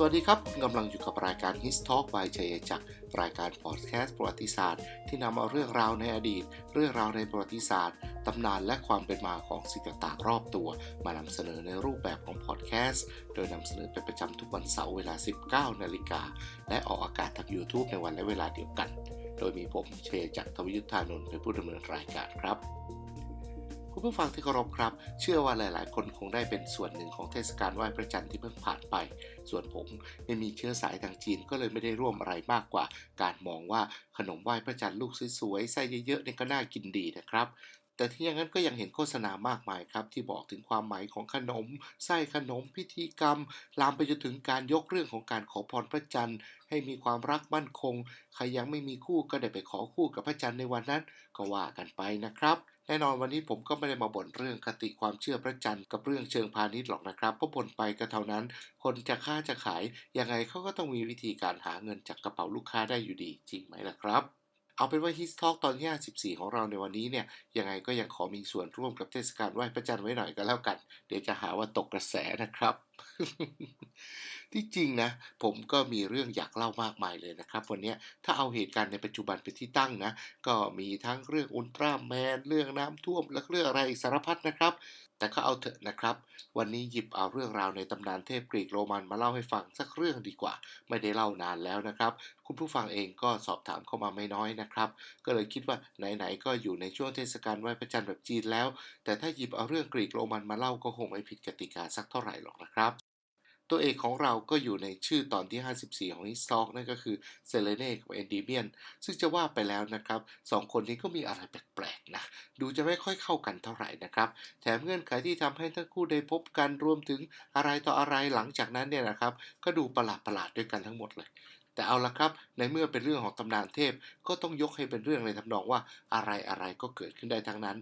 สวัสดีครับคุณกำลังอยู่กับรายการ His Talk by ชัยจักรรายการพอดแคสต์ประวัติศาสตร์ที่นำเอาเรื่องราวในอดีตเรื่องราวในประวัติศาสตร์ตำนานและความเป็นมาของสิ่งต่างๆรอบตัวมานำเสนอในรูปแบบของพอดแคสต์โดยนำเสนอเป็นประจำทุกวันเสาร์เวลา 19 นาฬิกาและออกอากาศทาง YouTube ในวันและเวลาเดียวกันโดยมีผมชัยจักร ทวิยุทธานนท์เป็นผู้ดำเนินรายการครับคุณผู้ฟังที่เคารพครับเชื่อว่าหลายๆคนคงได้เป็นส่วนหนึ่งของเทศกาลไหว้พระจันทร์ที่เพิ่งผ่านไปส่วนผมไม่มีเชื้อสายทางจีนก็เลยไม่ได้ร่วมอะไรมากกว่าการมองว่าขนมไหว้พระจันทร์ลูกสวยๆไส้เยอะๆเนี่ยก็น่ากินดีนะครับแต่ที่อย่างนั้นก็ยังเห็นโฆษณามากมายครับที่บอกถึงความหมายของขนมไส้ขนมพิธีกรรมลามไปจนถึงการยกเรื่องของการขอพรพระจันทร์ให้มีความรักมั่นคงใครยังไม่มีคู่ก็ได้ไปขอคู่กับพระจันทร์ในวันนั้นก็ว่ากันไปนะครับแน่นอนวันนี้ผมก็ไม่ได้มาบ่นเรื่องคติความเชื่อพระจันทร์กับเรื่องเชิงพาณิชย์หรอกนะครับเพราะบ่นไปก็เท่านั้นคนจะค้าจะขายยังไงเขาก็ต้องมีวิธีการหาเงินจากกระเป๋าลูกค้าได้อยู่ดีจริงไหมล่ะครับเอาเป็นว่า His Talk ตอนที่54ของเราในวันนี้เนี่ยยังไงก็ยังขอมีส่วนร่วมกับเทศกาลไหว้พระจันทร์ไว้หน่อยก็แล้วกันเดี๋ยวจะหาว่าตกกระแสนะครับ ที่จริงนะผมก็มีเรื่องอยากเล่ามากมายเลยนะครับวันนี้ถ้าเอาเหตุการณ์ในปัจจุบันเป็นที่ตั้งนะก็มีทั้งเรื่องอุลตร้าแมนเรื่องน้ำท่วมและเรื่องอะไรอีกสารพัดนะครับแต่ก็เอาเถอะนะครับวันนี้หยิบเอาเรื่องราวในตำนานเทพกรีกโรมันมาเล่าให้ฟังสักเรื่องดีกว่าไม่ได้เล่านานแล้วนะครับคุณผู้ฟังเองก็สอบถามเข้ามาไม่น้อยนะครับก็เลยคิดว่าไหนๆก็อยู่ในช่วงเทศกาลไหว้พระจันทร์แบบจีนแล้วแต่ถ้าหยิบเอาเรื่องกรีกโรมันมาเล่าก็คงไม่ผิดกติกาสักเท่าไหร่หรอกนะครับตัวเอกของเราก็อยู่ในชื่อตอนที่54ของ His Talk นั่นก็คือเซเลเน่กับเอนดิเมียนซึ่งจะว่าไปแล้วนะครับสองคนนี้ก็มีอะไรแปลกๆนะดูจะไม่ค่อยเข้ากันเท่าไหร่นะครับแถมเงื่อนไขที่ทำให้ทั้งคู่ได้พบกันรวมถึงอะไรต่ออะไรหลังจากนั้นเนี่ยนะครับก็ดูประหลาดๆด้วยกันทั้งหมดเลยแต่เอาละครับในเมื่อเป็นเรื่องของตำนานเทพก็ต้องยกให้เป็นเรื่องในทำนองว่าอะไรๆก็เกิดขึ้นได้ทั้งนั้น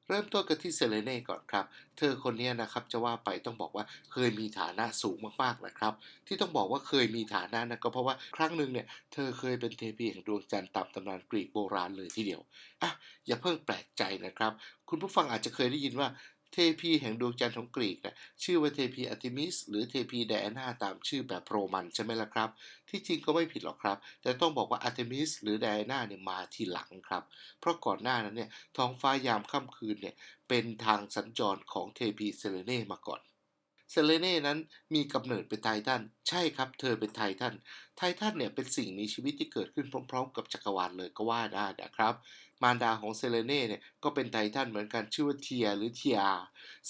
เริ่มต้นกันที่เซเลเน่ก่อนครับเธอคนนี้นะครับจะว่าไปต้องบอกว่าเคยมีฐานะสูงมากๆนะครับที่ต้องบอกว่าเคยมีฐานะนะก็เพราะว่าครั้งหนึ่งเนี่ยเธอเคยเป็นเทพีแห่งดวงจันทร์ตามตำนานกรีกโบราณเลยทีเดียวอ่ะอย่าเพิ่งแปลกใจนะครับคุณผู้ฟังอาจจะเคยได้ยินว่าเทพีแห่งดวงจันทร์ของกรีกนะชื่อว่าเทพีอาร์เทมิสหรือเทพีไดอานาตามชื่อแบบโรมันใช่ไหมล่ะครับที่จริงก็ไม่ผิดหรอกครับแต่ต้องบอกว่าอาร์เทมิสหรือไดอานาเนี่ยมาทีหลังครับเพราะก่อนหน้านั้นเนี่ยท้องฟ้ายามค่ำคืนเนี่ยเป็นทางสัญจรของเทพีเซเลเน่มาก่อนเซเลเน่นั้นมีกำเนิดเป็นไททันใช่ครับเธอเป็นไททันเนี่ยเป็นสิ่งมีชีวิตที่เกิดขึ้นพร้อมๆกับจักรวาลเลยก็ว่าได้นะครับมารดาของเซเลเน่เนี่ยก็เป็นไททันเหมือนกันชื่อว่าเทียหรือเทีย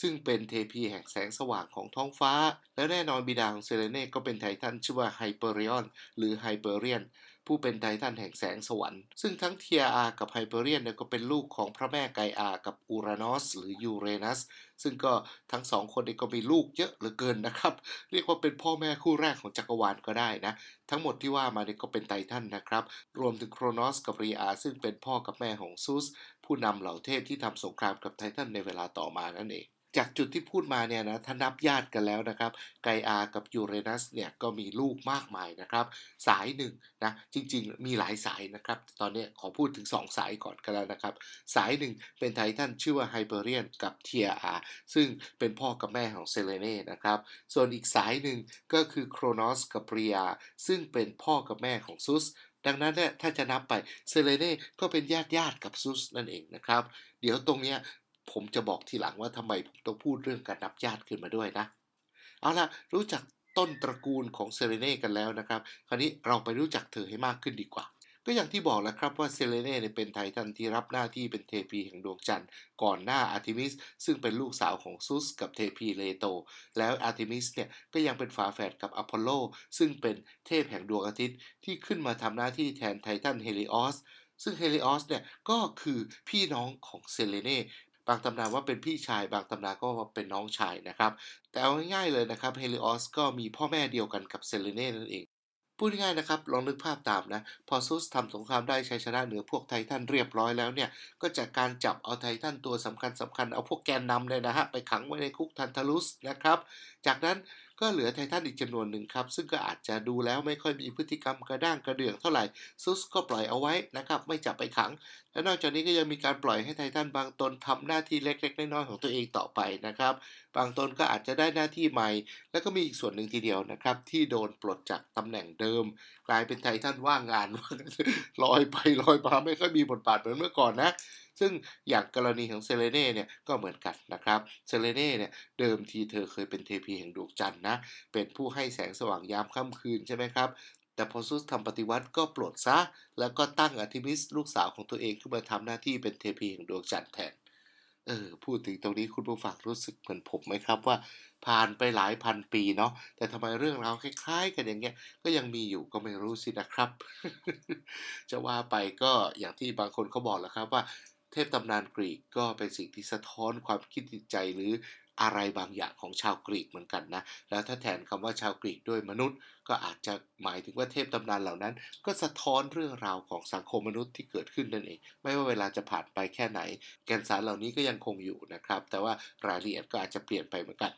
ซึ่งเป็นเทพีแห่งแสงสว่างของท้องฟ้าและแน่นอนบิดาของเซเลเน่ก็เป็นไททันชื่อว่าไฮเปอริออนหรือไฮเปอเรียนผู้เป็นไททันแห่งแสงสวรรค์ซึ่งทั้งเทียอากับไฮเปอเรียนเนี่ยก็เป็นลูกของพระแม่ไกอากับอูรานอสหรือยูเรนัสซึ่งก็ทั้งสองคนนี้ก็มีลูกเยอะเหลือเกินนะครับเรียกว่าเป็นพ่อแม่คู่แรกของจักรวาลก็ได้นะทั้งหมดที่ว่ามาเนี่ยก็เป็นไททันนะครับรวมถึงโครนอสกับรีอาซึ่งเป็นพ่อกับแม่ของซูสผู้นำเหล่าเทพที่ทำสงครามกับไททันในเวลาต่อมานั่นเองจากจุดที่พูดมาเนี่ยนะถ้านับญาติกันแล้วนะครับไกอากับยูเรนัสเนี่ยก็มีลูกมากมายนะครับสายหนึ่งนะจริงๆมีหลายสายนะครับตอนนี้ขอพูดถึง2สายก่อนกันแล้วนะครับสายหนึ่งเป็นไททันชื่อว่าไฮเปอเรียนกับเทียอาซึ่งเป็นพ่อกับแม่ของเซเลเน่นะครับส่วนอีกสายหนึ่งก็คือโครนอสกับเรียซึ่งเป็นพ่อกับแม่ของซุสดังนั้นเนี่ยถ้าจะนับไปเซเลเน่ก็เป็นญาติกับซุสนั่นเองนะครับเดี๋ยวตรงเนี้ยผมจะบอกทีหลังว่าทำไมผมต้องพูดเรื่องการนับญาติขึ้นมาด้วยนะเอาล่ะรู้จักต้นตระกูลของเซเลเน่กันแล้วนะครับคราวนี้เราไปรู้จักเธอให้มากขึ้นดีกว่าก็อย่างที่บอกแล้วครับว่าเซเลเน่เป็นไททันที่รับหน้าที่เป็นเทพีแห่งดวงจันทร์ก่อนหน้าอาร์เทมิสซึ่งเป็นลูกสาวของซุสกับเทพีเลโตแล้วอาร์เทมิสเนี่ยก็ยังเป็นฝาแฝดกับอพอลโลซึ่งเป็นเทพแห่งดวงอาทิตย์ที่ขึ้นมาทำหน้าที่แทนไททันเฮลิออสซึ่งเฮลิออสเนี่ยก็คือพี่น้องของเซเลเน่บางตำนานว่าเป็นพี่ชายบางตำนานก็ว่าเป็นน้องชายนะครับแต่เอาง่ายๆเลยนะครับเฮลิออสก็มีพ่อแม่เดียวกันกับเซเลเน่นั่นเอง พูดง่ายๆนะครับลองนึกภาพตามนะพอซุสทำสงครามได้ชัยชนะเหนือพวกไททันเรียบร้อยแล้วเนี่ยก็จากการจับเอาไททันตัวสำคัญเอาพวกแกนนำเลยนะฮะไปขังไว้ในคุกทันทารุสนะครับจากนั้น ก็เหลือไททันอีกจำนวนหนึ่งครับซึ่งก็อาจจะดูแล้วไม่ค่อยมีพฤติกรรมกระด้างกระเดื่องเท่าไหร่ซุสก็ปล่อยเอาไว้นะครับไม่จับไปขังและนอกจากนี้ก็ยังมีการปล่อยให้ไททันบางตนทำหน้าที่เล็กๆน้อยๆของตัวเองต่อไปนะครับบางตนก็อาจจะได้หน้าที่ใหม่แล้วก็มีอีกส่วนหนึ่งทีเดียวนะครับที่โดนปลดจากตำแหน่งเดิมกลายเป็นไททันว่างงาน ลอยไปลอยมาไม่ค่อยมีบทบาทเหมือนเมื่อก่อนนะซึ่งอย่างกรณีของเซเลเน่เนี่ยก็เหมือนกันนะครับเซเลเน่เนี่ยเดิมทีเธอเคยเป็นเทพีแห่งดวงจันทร์นะเป็นผู้ให้แสงสว่างยามค่ำคืนใช่ไหมครับแต่พอซุสทำปฏิวัติก็ปลดซะแล้วก็ตั้งอาร์ทิมิสลูกสาวของตัวเองขึ้นมาทำหน้าที่เป็นเทพีแห่งดวงจันทร์แทนพูดถึงตรงนี้คุณผู้ฟังรู้สึกเหมือนผมไหมครับว่าผ่านไปหลายพันปีเนาะแต่ทำไมเรื่องราวคล้ายๆกันอย่างเงี้ยก็ยังมีอยู่ก็ไม่รู้สินะครับ จะว่าไปก็อย่างที่บางคนเขาบอกแหละครับว่าเทพตำนานกรีกก็เป็นสิ่งที่สะท้อนความคิดจิตใจหรืออะไรบางอย่างของชาวกรีกเหมือนกันนะแล้วถ้าแทนคำว่าชาวกรีกด้วยมนุษย์ก็อาจจะหมายถึงว่าเทพตำนานเหล่านั้นก็สะท้อนเรื่องราวของสังคมมนุษย์ที่เกิดขึ้นนั่นเองไม่ว่าเวลาจะผ่านไปแค่ไหนแกนสารเหล่านี้ก็ยังคงอยู่นะครับแต่ว่ารายละเอียดก็อาจจะเปลี่ยนไปเหมือนกัน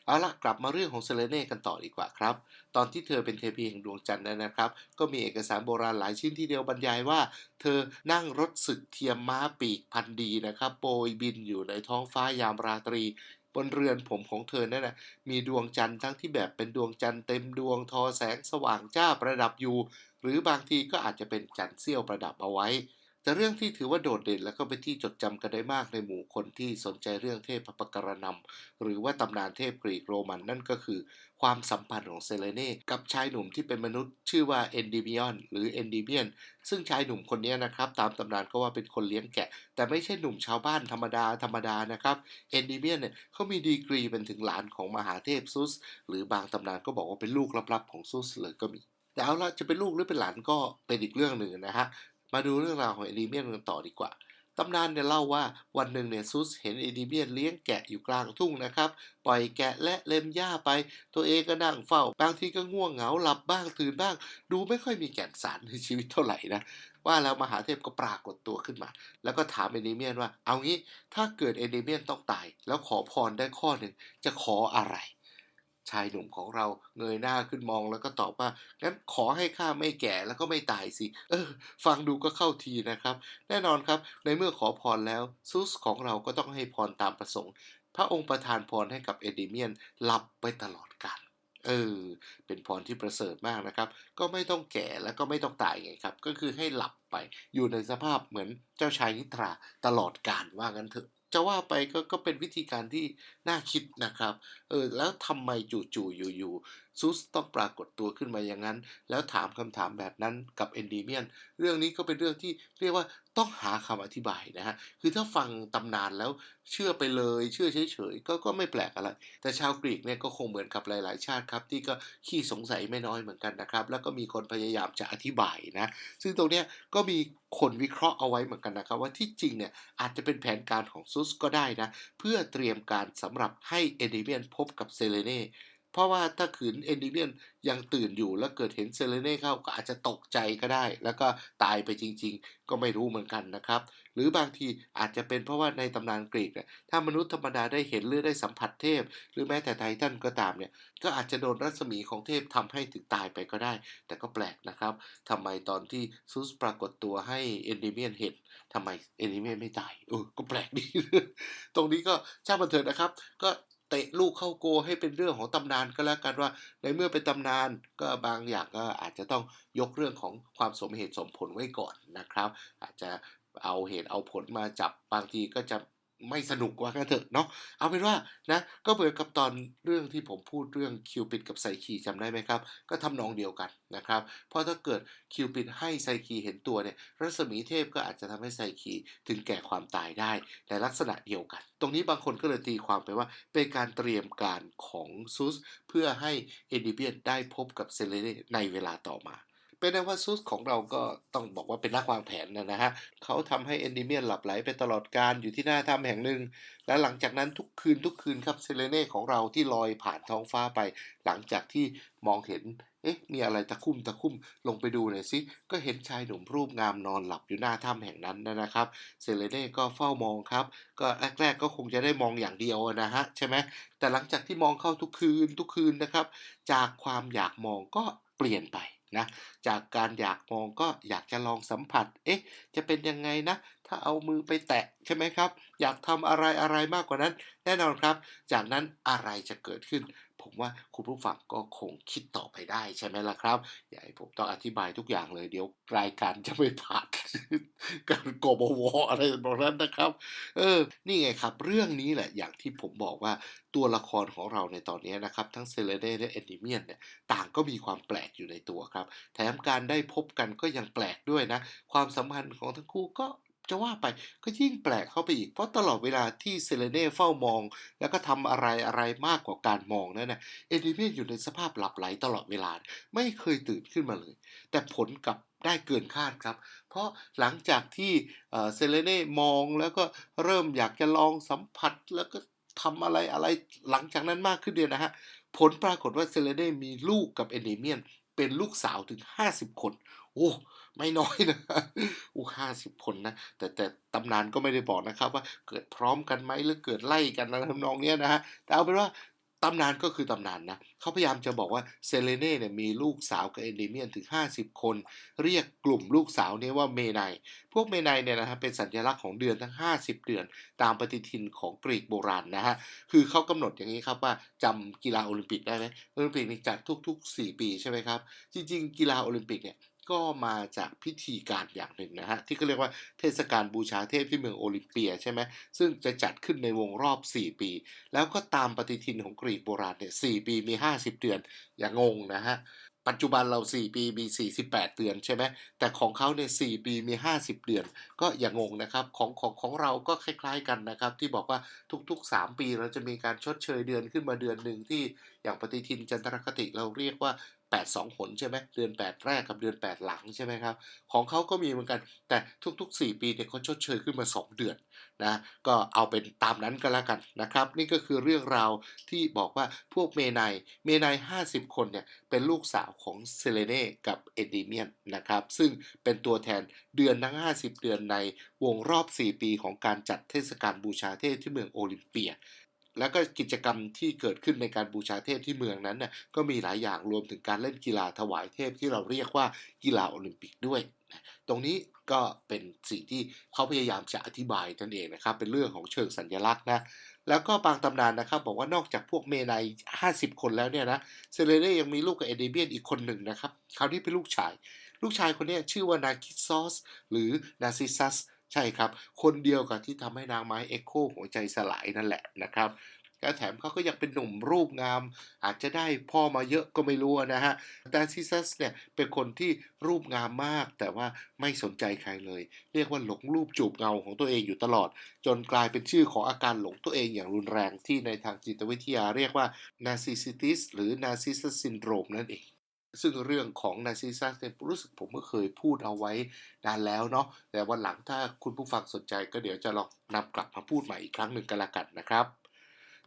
เอาละกลับมาเรื่องของเซเลเน่กันต่อดีกว่าครับตอนที่เธอเป็นเทพีแห่งดวงจันทร์นะครับก็มีเอกสารโบราณหลายชิ้นทีเดียวบรรยายว่าเธอนั่งรถศึกเทียมม้าปีกพันดีนะครับโปรยบินอยู่ในท้องฟ้ายามราตรีบนเรือนผมของเธอนั่นนะมีดวงจันทร์ทั้งที่แบบเป็นดวงจันทร์เต็มดวงทอแสงสว่างจ้าประดับอยู่หรือบางทีก็อาจจะเป็นจันทร์เสี้ยวประดับเอาไว้แต่เรื่องที่ถือว่าโดดเด่นและก็เป็นที่จดจำกันได้มากในหมู่คนที่สนใจเรื่องเทพปกรณำหรือว่าตำนานเทพกรีกโรมันนั่นก็คือความสัมพันธ์ของเซเลเน่กับชายหนุ่มที่เป็นมนุษย์ชื่อว่าเอนดิมิออนหรือเอนดิเมียนซึ่งชายหนุ่มคนนี้นะครับตามตำนานก็ว่าเป็นคนเลี้ยงแกะแต่ไม่ใช่หนุ่มชาวบ้านธรรมดานะครับเอนดิเมียนเนี่ยเขามีดีกรีเป็นถึงหลานของมหาเทพซุสหรือบางตำนานก็บอกว่าเป็นลูกลับๆของซุสเลยก็มีแต่เอาละจะเป็นลูกหรือเป็นหลานก็เป็นอีกเรื่องหนึ่งนะฮะ มาดูเรื่องราวของเอดิเมียนกันต่อดีกว่าตำนานเนี่ยเล่าว่าวันหนึ่งเนี่ยซุสเห็นเอดิเมียนเลี้ยงแกะอยู่กลางทุ่งนะครับปล่อยแกะและเล็มหญ้าไปตัวเองก็นั่งเฝ้าบางทีก็ง่วงเหงาหลับบ้างตื่นบ้างดูไม่ค่อยมีแก่นสารในชีวิตเท่าไหร่นะว่าแล้วมหาเทพก็ปรากฏตัวขึ้นมาแล้วก็ถามเอดิเมียนว่าเอางี้ถ้าเกิดเอดิเมียนต้องตายแล้วขอพรได้ข้อหนึ่งจะขออะไรชายหนุ่มของเราเงยหน้าขึ้นมองแล้วก็ตอบว่างั้นขอให้ข้าไม่แก่แล้วก็ไม่ตายสิฟังดูก็เข้าทีนะครับแน่นอนครับในเมื่อขอพรแล้วซุสของเราก็ต้องให้พรตามประสงค์พระองค์ประทานพรให้กับเอดิเมียนหลับไปตลอดกาลเออเป็นพรที่ประเสริฐมากนะครับก็ไม่ต้องแก่แล้วก็ไม่ต้องตายไงครับก็คือให้หลับไปอยู่ในสภาพเหมือนเจ้าชายนิทราตลอดกาลว่างั้นเถอะจะว่าไปก็เป็นวิธีการที่น่าคิดนะครับแล้วทำไมจู่ๆอยู่ๆซุสต้องปรากฏตัวขึ้นมาอย่างนั้นแล้วถามคำถามแบบนั้นกับเอนดีเมียนเรื่องนี้ก็เป็นเรื่องที่เรียกว่าต้องหาคำอธิบายนะฮะคือถ้าฟังตำนานแล้วเชื่อไปเลยเชื่อเฉยๆก็ไม่แปลกอะไรแต่ชาวกรีกเนี่ยก็คงเหมือนกับหลายๆชาติครับที่ก็ขี้สงสัยไม่น้อยเหมือนกันนะครับแล้วก็มีคนพยายามจะอธิบายนะซึ่งตรงเนี้ยก็มีคนวิเคราะห์เอาไว้เหมือนกันนะครับว่าที่จริงเนี่ยอาจจะเป็นแผนการของซุสก็ได้นะเพื่อเตรียมการสำหรับให้เอดิเมียนพบกับเซเลเน่เพราะว่าถ้าขืนเอนดิเมียนยังตื่นอยู่แล้วเกิดเห็นเซเลเน่เข้าก็อาจจะตกใจก็ได้แล้วก็ตายไปจริงๆก็ไม่รู้เหมือนกันนะครับหรือบางทีอาจจะเป็นเพราะว่าในตำนานกรีกเนี่ยถ้ามนุษย์ธรรมดาได้เห็นหรือได้สัมผัสเทพหรือแม้แต่ไททันก็ตามเนี่ยก็อาจจะโดนรัศมีของเทพทำให้ถึงตายไปก็ได้แต่ก็แปลกนะครับทำไมตอนที่ซุสปรากฏตัวให้เอนดิเมียนเห็นทำไมเอนดิเมียนไม่ตายก็แปลกดี ตรงนี้ก็ช่างมันเถอะนะครับก็เตะลูกเข้าโกให้เป็นเรื่องของตำนานก็แล้วกันว่าในเมื่อเป็นตำนานก็บางอย่างก็อาจจะต้องยกเรื่องของความสมเหตุสมผลไว้ก่อนนะครับอาจจะเอาเหตุเอาผลมาจับบางทีก็จะไม่สนุกว่ากันเถอะเนาะเอาเป็นว่านะก็เหมือนกับตอนเรื่องที่ผมพูดเรื่องคิวปิดกับไซคีจำได้ไหมครับก็ทำนองเดียวกันนะครับเพราะถ้าเกิดคิวปิดให้ไซคีเห็นตัวเนี่ยรัศมีเทพก็อาจจะทำให้ไซคีถึงแก่ความตายได้ในลักษณะเดียวกันตรงนี้บางคนก็เลยตีความไปว่าเป็นการเตรียมการของซุสเพื่อให้เอดิเบียนได้พบกับเซเลเน่ในเวลาต่อมาเป็นว่าซุสของเราก็ต้องบอกว่าเป็นนักวางแผนนะฮะเขาทำให้เอนดิเมียนหลับไหลไปตลอดการอยู่ที่หน้าถ้ำแห่งหนึ่งและหลังจากนั้นทุกคืนครับเซเลเน่ของเราที่ลอยผ่านท้องฟ้าไปหลังจากที่มองเห็น มีอะไรตะคุ่มตะคุ่มลงไปดูหน่อยสิก็เห็นชายหนุ่มรูปงามนอนหลับอยู่หน้าถ้ำแห่งนั้นนะครับเซเลเน่ก็เฝ้ามองครับก็แรกๆก็คงจะได้มองอย่างเดียวนะฮะใช่ไหมแต่หลังจากที่มองเข้าทุกคืนทุกคืนนะครับจากความอยากมองก็เปลี่ยนไปนะจากการอยากมองก็อยากจะลองสัมผัสจะเป็นยังไงนะถ้าเอามือไปแตะใช่ไหมครับอยากทำอะไรมากกว่านั้นแน่นอนครับจากนั้นอะไรจะเกิดขึ้นผมว่าคุณผู้ฟังก็คงคิดต่อไปได้ใช่ไหมล่ะครับอย่าให้ผมต้องอธิบายทุกอย่างเลยเดี๋ยวรายการจะไม่ผ่านการกบวอะไรแบบนั้นนะครับนี่ไงครับเรื่องนี้แหละอย่างที่ผมบอกว่าตัวละครของเราในตอนนี้นะครับทั้งเซเลเน่และเอนดิเมียนเนี่ยต่างก็มีความแปลกอยู่ในตัวครับแถมการได้พบกันก็ยังแปลกด้วยนะความสัมพันธ์ของทั้งคู่ก็จะว่าไปก็ยิ่งแปลกเข้าไปอีกเพราะตลอดเวลาที่เซเลเน่เฝ้ามองแล้วก็ทำอะไรมากกว่าการมองนั่นนะเอนดิเมียนอยู่ในสภาพหลับไหลตลอดเวลาไม่เคยตื่นขึ้นมาเลยแต่ผลกลับได้เกินคาดครับเพราะหลังจากที่เซเลเน่มองแล้วก็เริ่มอยากจะลองสัมผัสแล้วก็ทำอะไรหลังจากนั้นมากขึ้นเนี่ยนะฮะผลปรากฏว่าเซเลเน่มีลูกกับเอนดิเมียนเป็นลูกสาวถึง50คนโอ้ไม่น้อยนะ50 คนนะแต่ตำนานก็ไม่ได้บอกนะครับว่าเกิดพร้อมกันไหมหรือเกิดไล่กันนะทำนองเนี้ยนะฮะแต่เอาเป็นว่าตำนานก็คือตำนานนะเขาพยายามจะบอกว่าเซเลเน่เนี่ยมีลูกสาวกับเอนเดเมียนถึง50คนเรียกกลุ่มลูกสาวนี้ว่าเมไนพวกเมไนเนี่ยนะฮะเป็นสัญลักษณ์ของเดือนทั้ง50เดือนตามปฏิทินของกรีกโบราณนะฮะคือเขากำหนดอย่างนี้ครับว่าจำกีฬาโอลิมปิกได้ไหมโอลิมปิกนี่จัดทุกๆ4ปีใช่ไหมครับจริงๆกีฬาโอลิมปิกเนี่ยก็มาจากพิธีการอย่างหนึ่งนะฮะที่เขาเรียกว่าเทศกาลบูชาเทพที่เมืองโอลิมเปียใช่ไหมซึ่งจะจัดขึ้นในวงรอบ4ปีแล้วก็ตามปฏิทินของกรีกโบราณเนี่ย4ปีมี50เดือนอย่างงนะฮะปัจจุบันเรา4ปีมี48เดือนใช่ไหมแต่ของเขาเนี่ย4ปีมี50เดือนก็อย่างงนะครับของเราก็คล้ายๆกันนะครับที่บอกว่าทุกๆ3ปีเราจะมีการชดเชยเดือนขึ้นมาเดือนหนึ่งที่อย่างปฏิทินจันทรคติเราเรียกว่า8 2 หนใช่ไหมเดือน8แรกกับเดือน8หลังใช่ไหมครับของเขาก็มีเหมือนกันแต่ทุกๆ4ปีเนี่ยเขาชดเชยขึ้นมา2เดือนนะก็เอาเป็นตามนั้นก็แล้วกันนะครับนี่ก็คือเรื่องราวที่บอกว่าพวกเมไน50คนเนี่ยเป็นลูกสาวของเซเลเน่กับเอนดิเมียนนะครับซึ่งเป็นตัวแทนเดือนทั้ง50เดือนในวงรอบ4ปีของการจัดเทศกาลบูชาเทพที่เมืองโอลิมเปียแล้วก็กิจกรรมที่เกิดขึ้นในการบูชาเทพที่เมืองนั้นน่ะก็มีหลายอย่างรวมถึงการเล่นกีฬาถวายเทพที่เราเรียกว่ากีฬาโอลิมปิกด้วยนะตรงนี้ก็เป็นสิ่งที่เขาพยายามจะอธิบายนั่นเองนะครับเป็นเรื่องของเชิงสัญลักษณ์นะแล้วก็บางตำนานนะครับบอกว่านอกจากพวกเมไน50คนแล้วเนี่ยนะเซเลเน่ยังมีลูกกับเอเดเบียนอีกคนหนึ่งนะครับคราวนี้เป็นลูกชายคนนี้ชื่อว่านาคิซอสหรือนาซิซัสใช่ครับคนเดียวกับที่ทำให้นางไม้เอ็กโคหัวใจสลายนั่นแหละนะครับแล้วแถมเขาก็ยังเป็นหนุ่มรูปงามอาจจะได้พ่อมาเยอะก็ไม่รู้นะฮะนาซิซัสเนี่ยเป็นคนที่รูปงามมากแต่ว่าไม่สนใจใครเลยเรียกว่าหลงรูปจูบเงาของตัวเองอยู่ตลอดจนกลายเป็นชื่อของอาการหลงตัวเองอย่างรุนแรงที่ในทางจิตวิทยาเรียกว่า narcissism หรือ narcissus syndrome นั่นเอง ซึ่งเรื่องของนาร์ซิสซัสเนี่ยรู้สึกผมก็เคยพูดเอาไว้นานแล้วเนาะแต่วันหลังถ้าคุณผู้ฟังสนใจก็เดี๋ยวจะลองนำกลับมาพูดใหม่อีกครั้งหนึ่งกันละกันนะครับ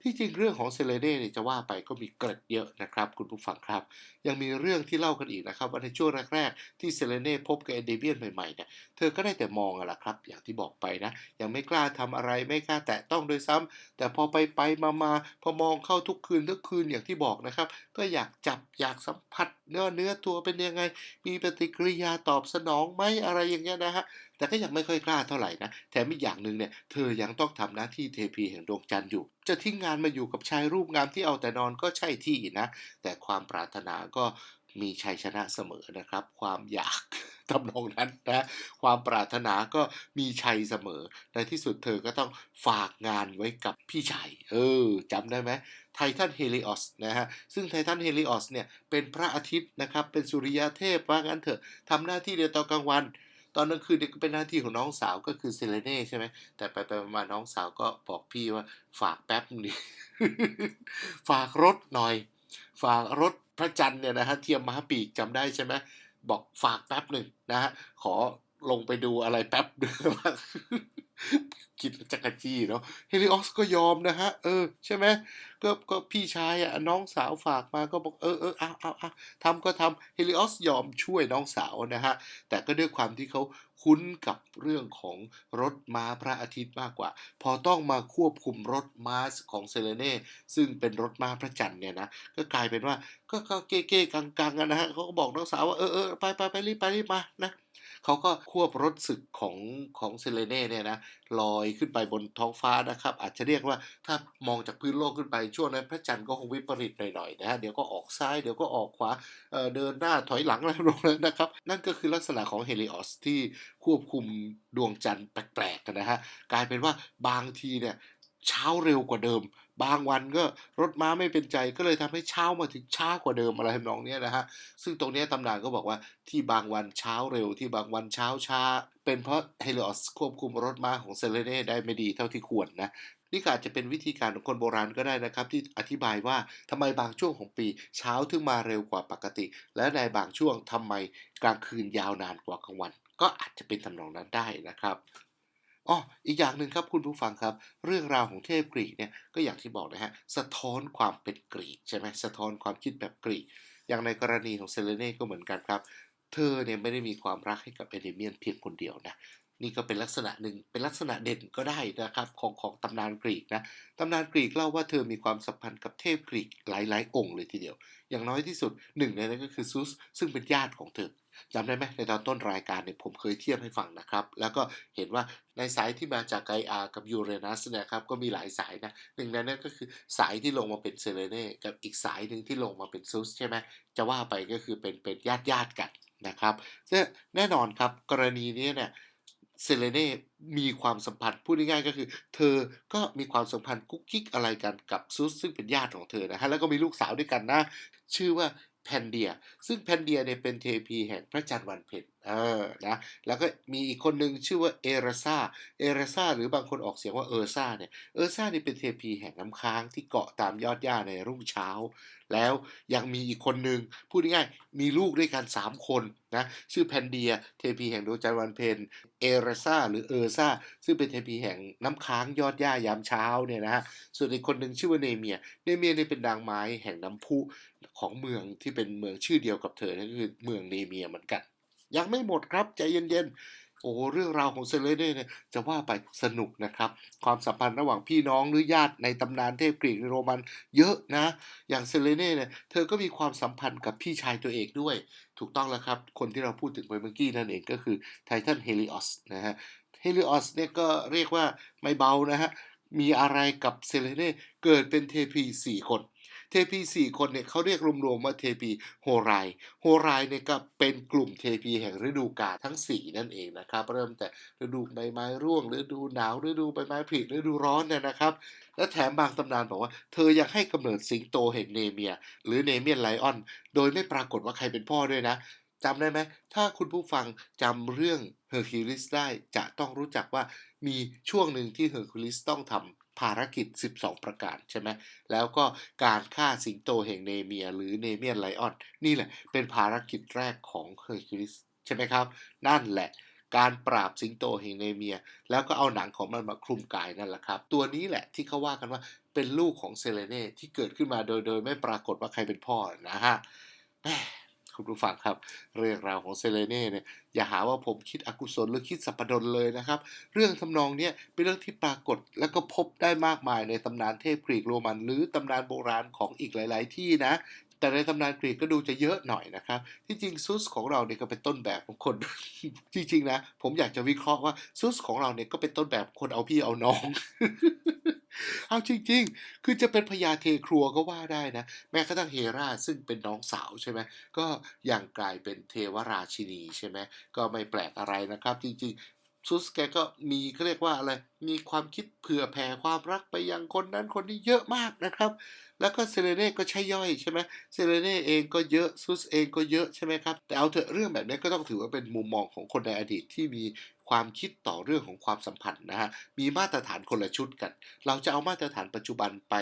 ที่จริงเรื่องของเซเลเน่เนี่ยจะว่าไปก็มีเกร็ดเยอะนะครับคุณผู้ฟังครับยังมีเรื่องที่เล่ากันอีกนะครับว่าในช่วงแรกๆที่เซเลเน่พบกับเอนเดเบียนใหม่ๆเนี่ยเธอก็ได้แต่มองอะล่ะครับอย่างที่บอกไปนะยังไม่กล้าทำอะไรไม่กล้าแตะต้องโดยซ้ำแต่พอไปมาพอมองเข้าทุกคืนอย่างที่บอกนะครับก็อยากจับอยากสัมผัสเนื้อตัวเป็นยังไงมีปฏิกิริยาตอบสนองไหมอะไรอย่างเงี้ยนะฮะแต่ก็ยังไม่ค่อยกล้าเท่าไหร่นะแถมอีกอย่างหนึ่งเนี่ยเธอยังต้องทำหน้าที่เทพีแห่งดวงจันทร์อยู่จะทิ้งงานมาอยู่กับชายรูปงามที่เอาแต่นอนก็ใช่ที่นะแต่ความปรารถนาก็มีชัยชนะเสมอนะครับความอยาก ทำนองนั้นนะความปรารถนาก็มีชัยเสมอในที่สุดเธอก็ต้องฝากงานไว้กับพี่ชายจำได้ไหมไททันเฮลิออสนะฮะซึ่งไททันเฮลิออสเนี่ยเป็นพระอาทิตย์นะครับเป็นสุริยเทพว่างั้นเถอะทำหน้าที่เดียวตอนกลางวันตอนกลางคืนเนี่ยก็เป็นหน้าที่ของน้องสาวก็คือเซเลเน่ใช่ไหมแต่ไปมาน้องสาวก็บอกพี่ว่าฝากแป๊บนึงดิ ฝากรถหน่อยฝากรถพระจันทร์เนี่ยนะฮะเทียมมหาปีกจำได้ใช่ไหมบอกฝากแป๊บหนึ่งนะฮะขอ ลงไปดูอะไรแป๊บนึงคิดแล้วจักรจี้เนาะเฮลิออสก็ยอมนะฮะใช่ไหมก็พี่ชายอ่ะน้องสาวฝากมาก็บอกเอาทำก็ทำเฮลิออสยอมช่วยน้องสาวนะฮะแต่ก็ด้วยความที่เขาคุ้นกับเรื่องของรถม้าพระอาทิตย์มากกว่าพอต้องมาควบคุมรถม้าของเซเลเน่ซึ่งเป็นรถม้าพระจันทร์เนี่ยนะก็กลายเป็นว่าก็เก้ๆกังๆกันนะฮะเขาก็บอกน้องสาวว่าไปรีบมานะเขาก็ควบรถศึกของเซเลเน่เนี่ยนะลอยขึ้นไปบนท้องฟ้านะครับอาจจะเรียกว่าถ้ามองจากพื้นโลกขึ้นไปช่วงนั้นพระจันทร์ก็คงวิปริตหน่อยๆนะฮะเดี๋ยวก็ออกซ้ายเดี๋ยวก็ออกขวาเดินหน้าถอยหลังอะไรลงเลยนะครับนั่นก็คือลักษณะของเฮลิออสที่ควบคุมดวงจันทร์แปลกๆนะฮะกลายเป็นว่าบางทีเนี่ยเช้าเร็วกว่าเดิมบางวันก็รถม้าไม่เป็นใจก็เลยทำให้เช้ามาถึงช้ากว่าเดิมอะไรทำนองนี้นะฮะซึ่งตรงนี้ตำนานก็บอกว่าที่บางวันเช้าเร็วที่บางวันเช้าช้าเป็นเพราะเฮลิออสควบคุมรถม้าของเซเลเน่ได้ไม่ดีเท่าที่ควรนะนี่ก็อาจจะเป็นวิธีการของคนโบราณก็ได้นะครับที่อธิบายว่าทำไมบางช่วงของปีเช้าถึงมาเร็วกว่าปกติและในบางช่วงทำไมกลางคืนยาวนานกว่ากลางวันก็อาจจะเป็นทำนองนั้นได้นะครับอีกอย่างหนึ่งครับคุณผู้ฟังครับเรื่องราวของเทพกรีกเนี่ยก็อย่างที่บอกนะฮะสะท้อนความเป็นกรีกใช่ไหมสะท้อนความคิดแบบกรีกอย่างในกรณีของเซเลเน่ก็เหมือนกันครับเธอเนี่ยไม่ได้มีความรักให้กับเอเดเมียนเพียงคนเดียวนะนี่ก็เป็นลักษณะหนึ่งเป็นลักษณะเด่นก็ได้นะครับของตำนานกรีกนะตำนานกรีกเล่าว่าเธอมีความสัมพันธ์กับเทพกรีกหลายๆองค์เลยทีเดียวอย่างน้อยที่สุดหนึ่งในนั้นก็คือซุสซึ่งเป็นญาติของเธอ จำได้ไหมในตอนต้นรายการเนี่ยผมเคยเทียบให้ฟังนะครับแล้วก็เห็นว่าในสายที่มาจากไกอากับยูเรนัสเนี่ยครับก็มีหลายสายนะหนึ่งในนั้นก็คือสายที่ลงมาเป็นเซเลเน่กับอีกสายหนึ่งที่ลงมาเป็นซุสใช่ไหมจะว่าไปก็คือเป็นญาติกันนะครับซึ่งแน่นอนครับกรณีนี้เนี่ยเซเลเน่มีความสัมพันธ์พูดง่ายๆก็คือเธอก็มีความสัมพันธ์กุ๊กกิ๊กอะไรกันกับซุสซึ่งเป็นญาติของเธอนะฮะแล้วก็มีลูกสาวด้วยกันนะชื่อว่าแพนเดีย ซึ่งแพนเดียเนี่ยเป็นเทพีแห่งพระจันทร์วันเพ็ญนะแล้วก็มีอีกคนหนึ่งชื่อว่าเอราซาหรือบางคนออกเสียงว่าเออร์ซาเนี่ยเออร์ซานี่เป็นเทพีแห่งน้ำค้างที่เกาะตามยอดหญ้าในรุ่งเช้าแล้วยังมีอีกคนหนึ่งพูดง่ายๆมีลูกด้วยกัน3คนนะชื่อแพนเดียเทพีแห่งดวงจันทร์วันเพ็ญเอราซาหรือเออร์ซาซึ่งเป็นเทพีแห่งน้ำค้างยอดหญ้ายามเช้าเนี่ยนะฮะส่วนอีกคนหนึ่งชื่อว่าเนเมียนี่เป็นนางไม้แห่งน้ำพุของเมืองที่เป็นเมืองชื่อเดียวกับเธอนั่นคือเมืองเนเมียเหมือนกันยังไม่หมดครับใจเย็นๆโอ้เรื่องราวของเซเลเน่เนี่ยจะว่าไปสนุกนะครับความสัมพันธ์ระหว่างพี่น้องหรือญาติในตำนานเทพกรีกโรมันเยอะนะอย่างเซเลเน่เนี่ยเธอก็มีความสัมพันธ์กับพี่ชายตัวเองด้วยถูกต้องแล้วครับคนที่เราพูดถึงไปเมื่อกี้นั่นเองก็คือไททันเฮลิออสนะฮะเฮลิออสเนี่ยก็เรียกว่าไม่เบานะฮะมีอะไรกับเซเลเน่เกิดเป็นเทพี4 คนเทพี4 คนเนี่ยเขาเรียกรวมๆว่าเทพีโฮไรเนี่ยก็เป็นกลุ่มเทพีแห่งฤดูกาลทั้ง4นั่นเองนะครับเริ่มแต่ฤดูใบไม้ร่วงฤดูหนาวฤดูใบไม้ผลิฤดูร้อนเนี่ยนะครับและแถมบางตำนานบอกว่าเธอยังให้กำเนิดสิงโตแห่งเนเมียหรือเนเมียนไลออนโดยไม่ปรากฏว่าใครเป็นพ่อด้วยนะจำได้ไหมถ้าคุณผู้ฟังจำเรื่องเฮอร์คิวลิสได้จะต้องรู้จักว่ามีช่วงหนึ่งที่เฮอร์คิวลิสต้องทำภารกิจ12ประการใช่ไหมแล้วก็การฆ่าสิงโตแห่งเนเมียหรือเนเมียนไลออนนี่แหละเป็นภารกิจแรกของเฮอร์คิวลิสใช่ไหมครับนั่นแหละการปราบสิงโตแห่งเนเมียแล้วก็เอาหนังของมันมาคลุมกายนั่นแหละครับตัวนี้แหละที่เขาว่ากันว่าเป็นลูกของเซเลเน่ที่เกิดขึ้นมาโดยไม่ปรากฏว่าใครเป็นพ่อนะฮะคุณผู้ฟังครับเรื่องราวของเซเลเน่เนี่ยอย่าหาว่าผมคิดอกุศลหรือคิดสัปดนเลยนะครับเรื่องทำนองนี้เป็นเรื่องที่ปรากฏและก็พบได้มากมายในตำนานเทพกรีกโรมันหรือตำนานโบราณของอีกหลายๆที่นะแต่ในตำนานกรีกก็ดูจะเยอะหน่อยนะครับที่จริงซุสของเราเนี่ยก็เป็นต้นแบบของคน จริงๆนะผมอยากจะวิเคราะห์ว่าซุสของเราเนี่ยก็เป็นต้นแบบคนเอาพี่เอาน้อง เอาจริงๆคือจะเป็นพญาเทครัวก็ว่าได้นะแม้กระทั่งเฮราซึ่งเป็นน้องสาวใช่ไหมก็ยังกลายเป็นเทวราชินีใช่ไหมก็ไม่แปลกอะไรนะครับจริงๆซุสแกก็มีเขาเรียกว่าอะไรมีความคิดเผื่อแผ่ความรักไปยังคนนั้นคนนี้เยอะมากนะครับแล้วก็เซเลเน่ก็ใช่ย่อยใช่ไหมเซเลเน่เองก็เยอะซุสเองก็เยอะใช่ไหมครับแต่เอาเถอะเรื่องแบบนี้ก็ต้องถือว่าเป็นมุมมองของคนในอดีตที่มี ความคิดต่อเรื่องของความสัมพันธ์นะฮะมีมาตรฐานคนละชุดกันเราจะเอามาตรฐานปัจจุบันไป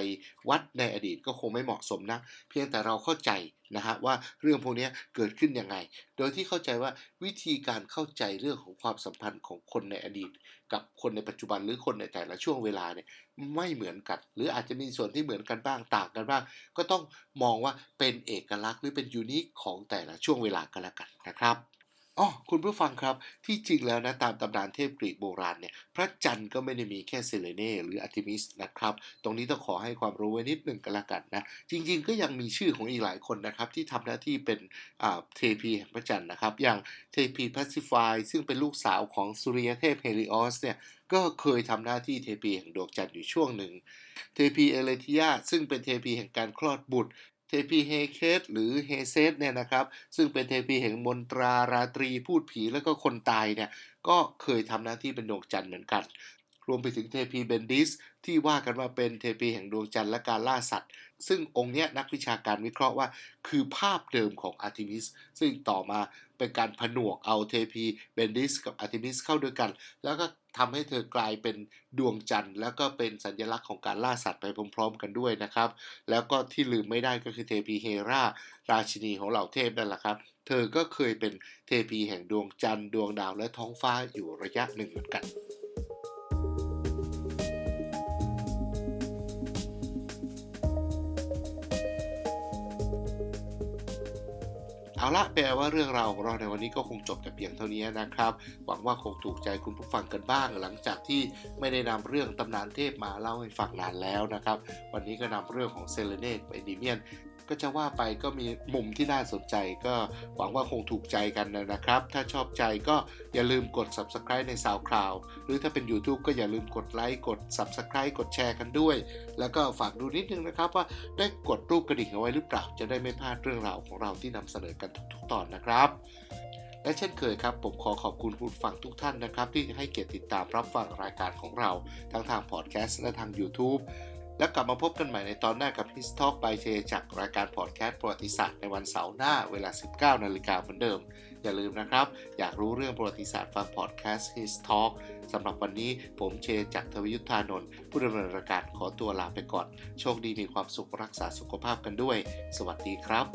วัดในอดีตก็คงไม่เหมาะสมนะเพียงแต่เราเข้าใจนะฮะว่าเรื่องพวกนี้เกิดขึ้นยังไงโดยที่เข้าใจว่าวิธีการเข้าใจเรื่องของความสัมพันธ์ของคนในอดีตกับคนในปัจจุบันหรือคนในแต่ละช่วงเวลาเนี่ยไม่เหมือนกันหรืออาจจะมีส่วนที่เหมือนกันบ้างต่างกันบ้างก็ต้องมองว่าเป็นเอกลักษณ์หรือเป็นยูนิคของแต่ละช่วงเวลากันละกันนะครับคุณผู้ฟังครับที่จริงแล้วนะตามตำนานเทพกรีกโบราณเนี่ยพระจันทร์ก็ไม่ได้มีแค่เซเลเน่หรืออาร์เทมิสนะครับตรงนี้ต้องขอให้ความรู้ไว้นิดหนึ่งกันละกันนะจริงๆก็ยังมีชื่อของอีกหลายคนนะครับที่ทำหน้าที่เป็นเทพีแห่งพระจันทร์นะครับอย่างเทพีแพซิฟายซึ่งเป็นลูกสาวของสุริยเทพเฮลิออสเนี่ยก็เคยทำหน้าที่เทพีแห่งดวงจันทร์อยู่ช่วงหนึ่งเทพีเอเลธิยาซึ่งเป็นเทพีแห่งการคลอดบุตรเทพีเฮเคสหรือเฮเซสเนี่ยนะครับซึ่งเป็นเทพีแห่งมนตราราตรีพูดผีแล้วก็คนตายเนี่ยก็เคยทำหน้าที่เป็นดวงจันทร์เหมือนกันรวมไปถึงเทพีเบนดิสที่ว่ากันว่าเป็นเทพีแห่งดวงจันทร์และการล่าสัตว์ซึ่งองค์เนี้ยนักวิชาการวิเคราะห์ว่าคือภาพเดิมของอาร์เทมิสซึ่งต่อมาเป็นการผนวกเอาเทพีเบนดิสกับอาร์เทมิสเข้าด้วยกันแล้วก็ทำให้เธอกลายเป็นดวงจันทร์แล้วก็เป็นสัญลักษณ์ของการล่าสัตว์ไปพร้อมๆกันด้วยนะครับแล้วก็ที่ลืมไม่ได้ก็คือเทพีเฮราราชินีของเหล่าเทพนั่นแหละครับเธอก็เคยเป็นเทพีแห่งดวงจันทร์ดวงดาวและท้องฟ้าอยู่ระยะหนึ่งเหมือนกันเอาละแปลว่าเรื่องราวของเราในวันนี้ก็คงจบแต่เพียงเท่านี้นะครับหวังว่าคงถูกใจคุณผู้ฟังกันบ้างหลังจากที่ไม่ได้นำเรื่องตำนานเทพมาเล่าให้ฟังนานแล้วนะครับวันนี้ก็นำเรื่องของเซเลเนตเอดิเมียนก็จะว่าไปก็มีมุมที่น่าสนใจก็หวังว่าคงถูกใจกันนะครับถ้าชอบใจก็อย่าลืมกด Subscribe ใน SoundCloud หรือถ้าเป็น YouTube ก็อย่าลืมกดไลค์กด Subscribe กดแชร์กันด้วยแล้วก็ฝากดูนิดนึงนะครับว่าได้กดรูปกระดิ่งเอาไว้หรือเปล่าจะได้ไม่พลาดเรื่องราวของเราที่นำเสนอกันทุกๆตอนนะครับและเช่นเคยครับผมขอขอบคุณผู้ฟังทุกท่านนะครับที่ให้เกียรติติดตามรับฟังรายการของเราทั้งทางพอดแคสต์และทาง YouTubeแล้วกลับมาพบกันใหม่ในตอนหน้ากับ His Talk by เชจากรายการพอดแคสต์ประวัติศาสตร์ในวันเสาร์หน้าเวลา 19 นาฬิกาเหมือนเดิมอย่าลืมนะครับอยากรู้เรื่องประวัติศาสตร์ฟังพอดแคสต์ His Talk สำหรับวันนี้ผมเชจากทวิยุทธานนท์ผู้ดำเนินรายการขอตัวลาไปก่อนโชคดีมีความสุขรักษาสุขภาพกันด้วยสวัสดีครับ